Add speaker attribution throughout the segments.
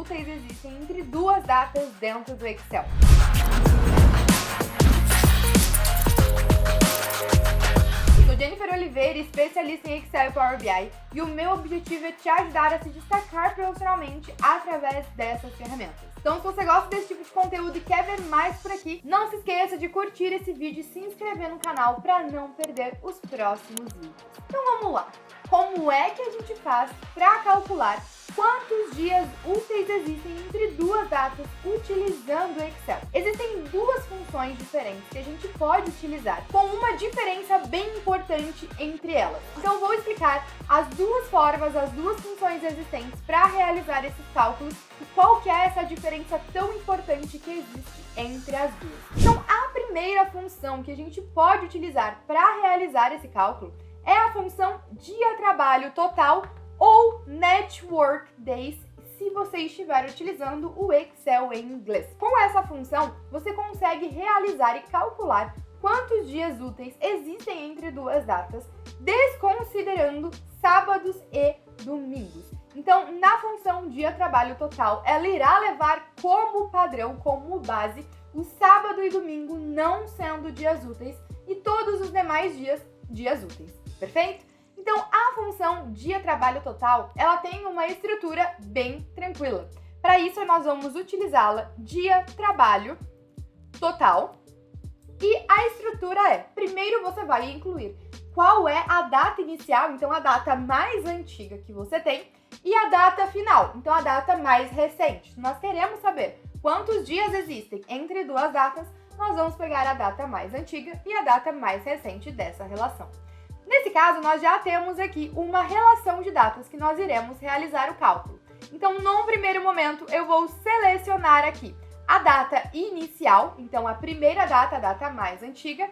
Speaker 1: úteis existem entre duas datas dentro do Excel? Sou Jennifer Oliveira, especialista em Excel e Power BI, e o meu objetivo é te ajudar a se destacar profissionalmente através dessas ferramentas. Então, se você gosta desse tipo de conteúdo e quer ver mais por aqui, não se esqueça de curtir esse vídeo e se inscrever no canal para não perder os próximos vídeos. Então vamos lá! Como é que a gente faz para calcular quantos dias úteis existem entre duas datas utilizando o Excel? Existem duas funções diferentes que a gente pode utilizar, com uma diferença bem importante entre elas. Então vou explicar as duas formas, as duas funções existentes para realizar esses cálculos e qual que é essa diferença tão importante que existe entre as duas. Então a primeira função que a gente pode utilizar para realizar esse cálculo é a função dia-trabalho total ou Network Days, se você estiver utilizando o Excel em inglês. Com essa função, você consegue realizar e calcular quantos dias úteis existem entre duas datas, desconsiderando sábados e domingos. Então, na função dia-trabalho total, ela irá levar como padrão, como base, o sábado e domingo não sendo dias úteis e todos os demais dias úteis. Perfeito? Então, a função dia-trabalho total, ela tem uma estrutura bem tranquila. Para isso, nós vamos utilizá-la dia-trabalho total. E a estrutura é, primeiro você vai incluir qual é a data inicial, então a data mais antiga que você tem, e a data final, então a data mais recente. Nós queremos saber quantos dias existem entre duas datas, nós vamos pegar a data mais antiga e a data mais recente dessa relação. Nesse caso, nós já temos aqui uma relação de datas que nós iremos realizar o cálculo. Então, num primeiro momento, eu vou selecionar aqui a data inicial, então a primeira data, a data mais antiga,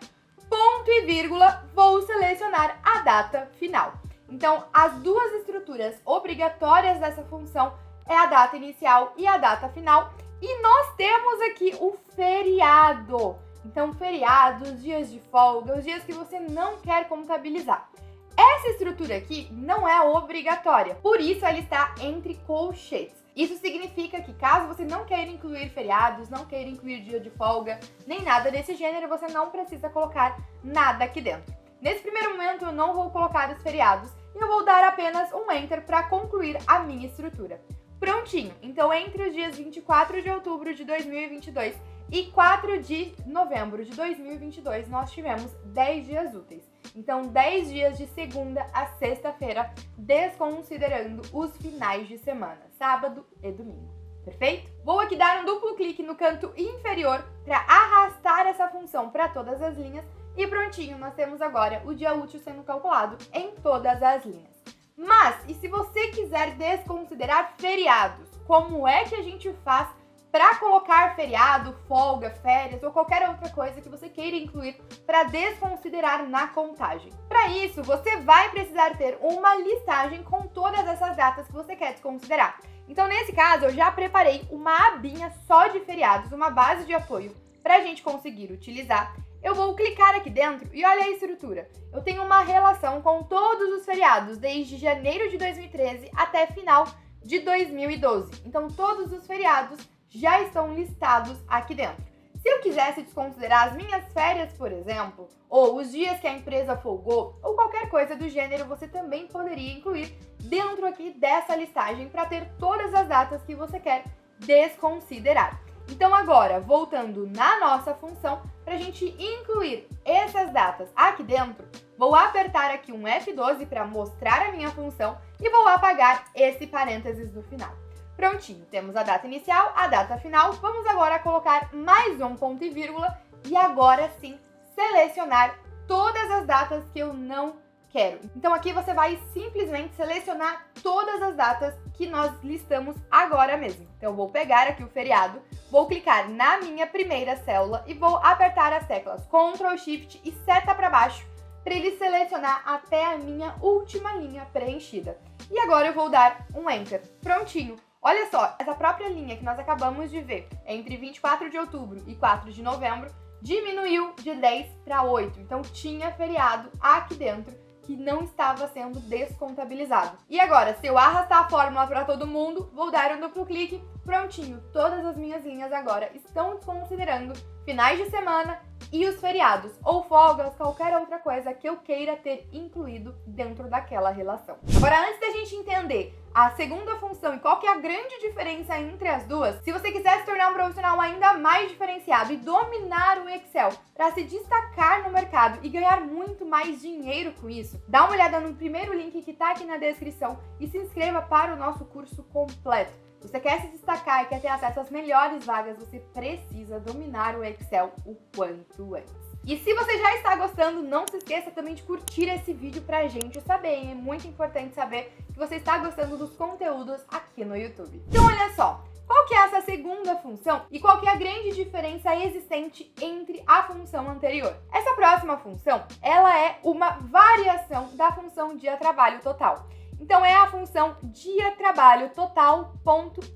Speaker 1: ponto e vírgula, vou selecionar a data final. Então, as duas estruturas obrigatórias dessa função é a data inicial e a data final. E nós temos aqui o feriado. Então, feriados, dias de folga, os dias que você não quer contabilizar. Essa estrutura aqui não é obrigatória, por isso ela está entre colchetes. Isso significa que caso você não queira incluir feriados, não queira incluir dia de folga, nem nada desse gênero, você não precisa colocar nada aqui dentro. Nesse primeiro momento eu não vou colocar os feriados e eu vou dar apenas um Enter para concluir a minha estrutura. Prontinho! Então, entre os dias 24 de outubro de 2022 e 4 de novembro de 2022, nós tivemos 10 dias úteis. Então, 10 dias de segunda a sexta-feira, desconsiderando os finais de semana, sábado e domingo. Perfeito? Vou aqui dar um duplo clique no canto inferior para arrastar essa função para todas as linhas e prontinho, nós temos agora o dia útil sendo calculado em todas as linhas. Mas, e se você quiser desconsiderar feriados, como é que a gente faz para colocar feriado, folga, férias ou qualquer outra coisa que você queira incluir para desconsiderar na contagem? Para isso, você vai precisar ter uma listagem com todas essas datas que você quer desconsiderar. Então, nesse caso, eu já preparei uma abinha só de feriados, uma base de apoio para a gente conseguir utilizar. Eu vou clicar aqui dentro e olha a estrutura. Eu tenho uma relação com todos os feriados, desde janeiro de 2013 até final de 2012. Então, todos os feriados já estão listados aqui dentro. Se eu quisesse desconsiderar as minhas férias, por exemplo, ou os dias que a empresa folgou, ou qualquer coisa do gênero, você também poderia incluir dentro aqui dessa listagem para ter todas as datas que você quer desconsiderar. Então agora, voltando na nossa função, para a gente incluir essas datas aqui dentro, vou apertar aqui um F12 para mostrar a minha função e vou apagar esse parênteses do final. Prontinho, temos a data inicial, a data final. Vamos agora colocar mais um ponto e vírgula e agora sim selecionar todas as datas que eu não quero. Então aqui você vai simplesmente selecionar todas as datas que nós listamos agora mesmo. Então eu vou pegar aqui o feriado, vou clicar na minha primeira célula e vou apertar as teclas Ctrl, Shift e seta para baixo para ele selecionar até a minha última linha preenchida. E agora eu vou dar um Enter. Prontinho. Olha só, essa própria linha que nós acabamos de ver entre 24 de outubro e 4 de novembro diminuiu de 10 para 8. Então tinha feriado aqui dentro que não estava sendo descontabilizado. E agora, se eu arrastar a fórmula para todo mundo, vou dar um duplo clique, prontinho. Todas as minhas linhas agora estão desconsiderando finais de semana e os feriados, ou folgas, qualquer outra coisa que eu queira ter incluído dentro daquela relação. Agora, antes da gente entender a segunda função e qual que é a grande diferença entre as duas, se você quiser se tornar um profissional ainda mais diferenciado e dominar o Excel para se destacar no mercado e ganhar muito mais dinheiro com isso, dá uma olhada no primeiro link que está aqui na descrição e se inscreva para o nosso curso completo. Se você quer se destacar e quer ter acesso às melhores vagas, você precisa dominar o Excel o quanto antes. E se você já está gostando, não se esqueça também de curtir esse vídeo pra gente saber, hein? É muito importante saber que você está gostando dos conteúdos aqui no YouTube. Então olha só, qual que é essa segunda função e qual que é a grande diferença existente entre a função anterior? Essa próxima função, ela é uma variação da função dia-trabalho total. Então é a função dia-trabalho total.intl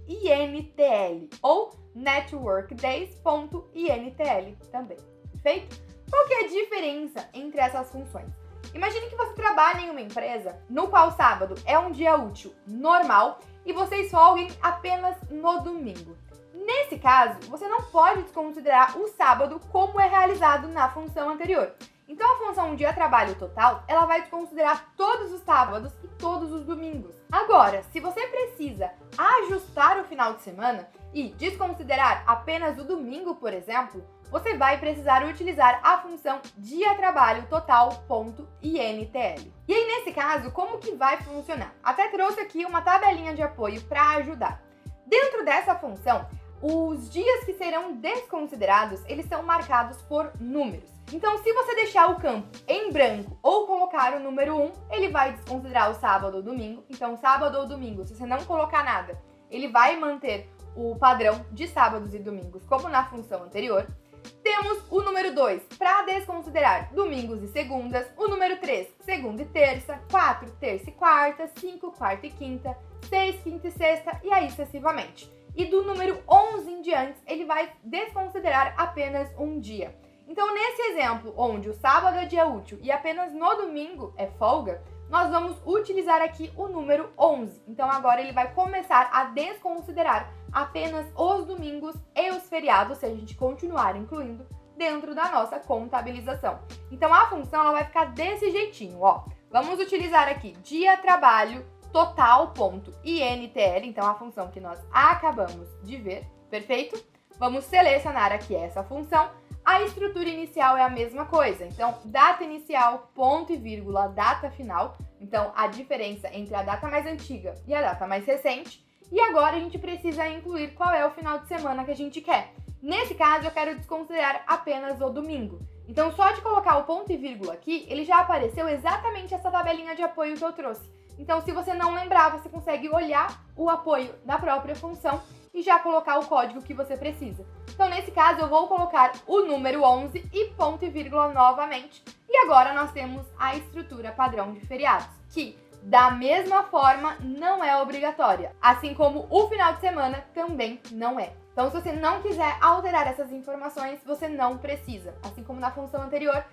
Speaker 1: ou networkdays.intl também, perfeito? Qual que é a diferença entre essas funções? Imagine que você trabalha em uma empresa no qual sábado é um dia útil normal e vocês folguem apenas no domingo. Nesse caso, você não pode desconsiderar o sábado como é realizado na função anterior. Então a função dia-trabalho total, ela vai desconsiderar todos os sábados e todos os domingos. Agora, se você precisa ajustar o final de semana e desconsiderar apenas o domingo, por exemplo, você vai precisar utilizar a função dia-trabalho total.intl. E aí, nesse caso, como que vai funcionar? Até trouxe aqui uma tabelinha de apoio para ajudar. Dentro dessa função, os dias que serão desconsiderados, eles são marcados por números. Então, se você deixar o campo em branco ou colocar o número 1, ele vai desconsiderar o sábado ou domingo. Então, sábado ou domingo, se você não colocar nada, ele vai manter o padrão de sábados e domingos, como na função anterior. Temos o número 2 para desconsiderar domingos e segundas, o número 3, segunda e terça, 4, terça e quarta, 5, quarta e quinta, 6, quinta e sexta e aí sucessivamente. E do número 11 em diante, ele vai desconsiderar apenas um dia. Então, nesse exemplo, onde o sábado é dia útil e apenas no domingo é folga, nós vamos utilizar aqui o número 11. Então, agora ele vai começar a desconsiderar apenas os domingos e os feriados, se a gente continuar incluindo dentro da nossa contabilização. Então, a função ela vai ficar desse jeitinho, ó. Vamos utilizar aqui dia-trabalho total.intl, então a função que nós acabamos de ver, perfeito? Vamos selecionar aqui essa função. A estrutura inicial é a mesma coisa, então data inicial, ponto e vírgula, data final. Então a diferença entre a data mais antiga e a data mais recente. E agora a gente precisa incluir qual é o final de semana que a gente quer. Nesse caso eu quero desconsiderar apenas o domingo. Então só de colocar o ponto e vírgula aqui, ele já apareceu exatamente essa tabelinha de apoio que eu trouxe. Então, se você não lembrar, você consegue olhar o apoio da própria função e já colocar o código que você precisa. Então, nesse caso, eu vou colocar o número 11 e ponto e vírgula novamente. E agora nós temos a estrutura padrão de feriados, que, da mesma forma, não é obrigatória. Assim como o final de semana também não é. Então, se você não quiser alterar essas informações, você não precisa. Assim como na função anterior,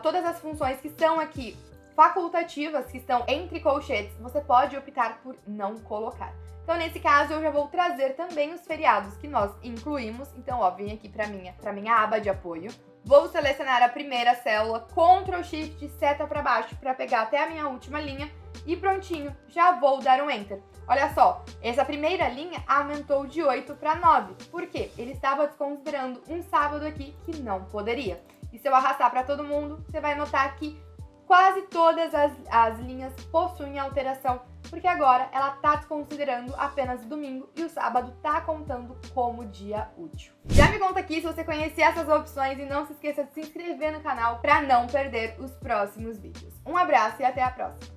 Speaker 1: todas as funções que estão aqui facultativas, que estão entre colchetes, você pode optar por não colocar. Então, nesse caso, eu já vou trazer também os feriados que nós incluímos. Então, ó, vim aqui para minha aba de apoio. Vou selecionar a primeira célula, Ctrl Shift, seta para baixo para pegar até a minha última linha e prontinho, já vou dar um Enter. Olha só, essa primeira linha aumentou de 8 para 9. Por quê? Ele estava desconsiderando um sábado aqui que não poderia. E se eu arrastar para todo mundo, você vai notar que quase todas as linhas possuem alteração, porque agora ela está desconsiderando apenas o domingo e o sábado está contando como dia útil. Já me conta aqui se você conhecia essas opções e não se esqueça de se inscrever no canal para não perder os próximos vídeos. Um abraço e até a próxima!